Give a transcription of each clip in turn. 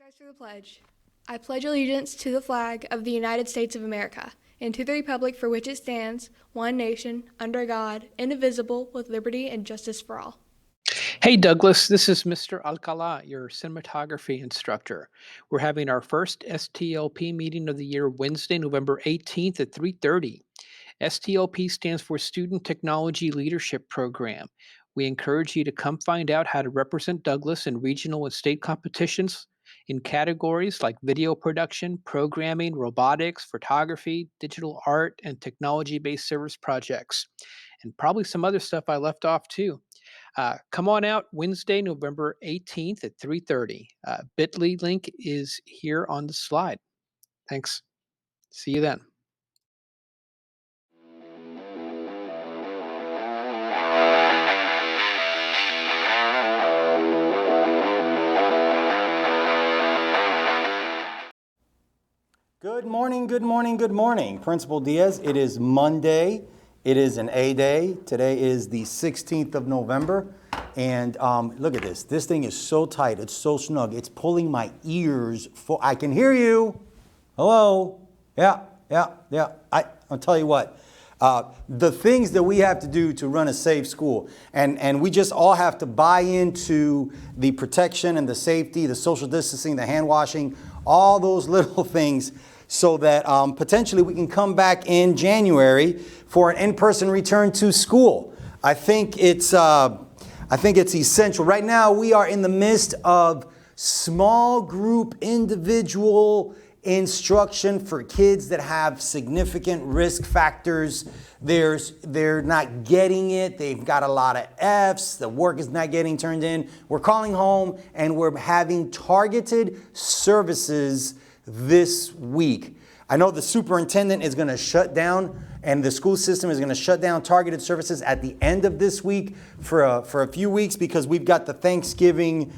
rise for the pledge. I pledge allegiance to the flag of the United States of America and to the republic for which it stands, one nation, under God, indivisible, with liberty and justice for all. Hey Douglas, this is Mr. Alcala, your cinematography instructor. We're having our first STLP meeting of the year Wednesday, November 18th at 3:30. STLP stands for Student Technology Leadership Program. We encourage you to come find out how to represent Douglas in regional and state competitions in categories like video production, programming, robotics, photography, digital art, and technology-based service projects. And probably some other stuff I left off too. Come on out Wednesday, November 18th at 3:30. Bit.ly link is here on the slide. Thanks. See you then. Good morning, good morning, good morning. Principal Diaz, it is Monday. It is an A day. Today is the 16th of November. And look at this. This thing is so tight. It's so snug. It's pulling my ears. I can hear you. Hello. Yeah. I'll tell you what. The things that we have to do to run a safe school. And we just all have to buy into the protection and the safety, the social distancing, the hand washing, all those little things, so that potentially we can come back in January for an in-person return to school. I think it's essential. Right now, we are in the midst of small group individual instruction for kids that have significant risk factors. They're not getting it. They've got a lot of F's. The work is not getting turned in. We're calling home and we're having targeted services this week. I know the superintendent is going to shut down and the school system is going to shut down targeted services at the end of this week for a few weeks because we've got the Thanksgiving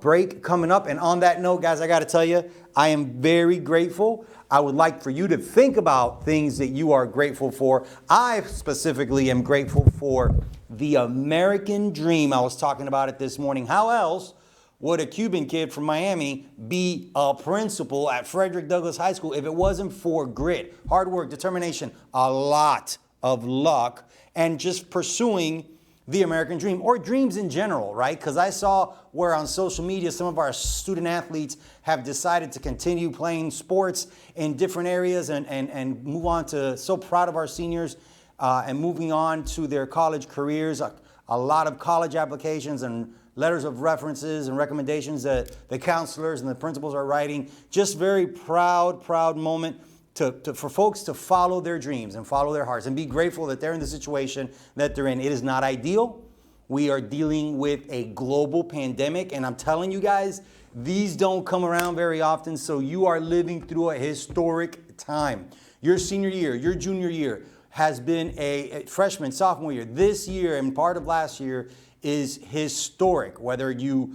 break coming up. And on that note, guys, I got to tell you, I am very grateful. I would like for you to think about things that you are grateful for. I specifically am grateful for the American dream. I was talking about it this morning. How else would a Cuban kid from Miami be a principal at Frederick Douglass High School if it wasn't for grit, hard work, determination, a lot of luck, and just pursuing the American dream, or dreams in general, right? Because I saw where on social media some of our student athletes have decided to continue playing sports in different areas and move on to, so proud of our seniors and moving on to their college careers. A lot of college applications and letters of references and recommendations that the counselors and the principals are writing. Just very proud moment for folks to follow their dreams and follow their hearts and be grateful that they're in the situation that they're in. It is not ideal. We are dealing with a global pandemic, and I'm telling you guys, these don't come around very often, so you are living through a historic time. Your senior year, your junior year has been a freshman, sophomore year. This year and part of last year is historic. Whether you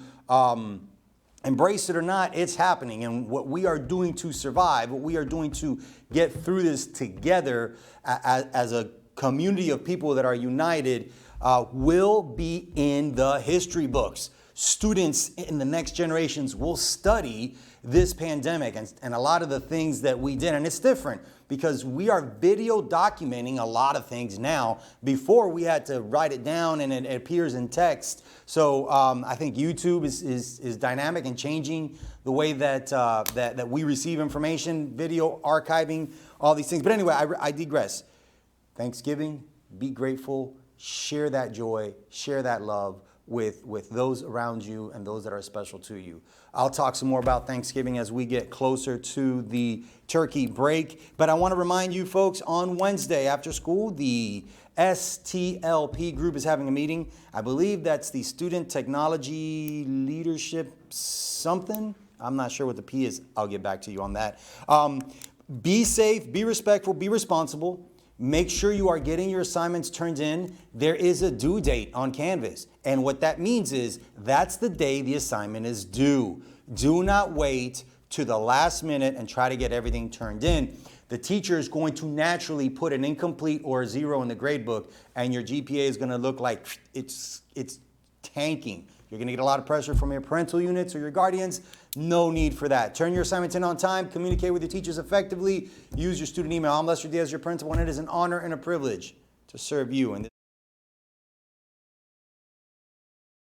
embrace it or not, it's happening. And what we are doing to survive, what we are doing to get through this together as a community of people that are united, will be in the history books. Students in the next generations will study this pandemic and a lot of the things that we did. And it's different because we are video documenting a lot of things now. Before, we had to write it down and it appears in text. So I think YouTube is dynamic and changing the way that we receive information, video archiving, all these things. But anyway, I digress. Thanksgiving, be grateful, share that joy, share that love with those around you and those that are special to you. I'll talk some more about Thanksgiving as we get closer to the turkey break. But I want to remind you folks, on Wednesday after school, the STLP group is having a meeting. I believe that's the Student Technology Leadership something. I'm not sure what the P is. I'll get back to you on that. Be safe, be respectful, be responsible. Make sure you are getting your assignments turned in. There is a due date on Canvas. And what that means is that's the day the assignment is due. Do not wait to the last minute and try to get everything turned in. The teacher is going to naturally put an incomplete or a 0 in the grade book, and your GPA is going to look like it's tanking. You're going to get a lot of pressure from your parental units or your guardians. No need for that. Turn your assignments in on time, communicate with your teachers effectively, use your student email. I'm Lester Diaz, your principal, and it is an honor and a privilege to serve you.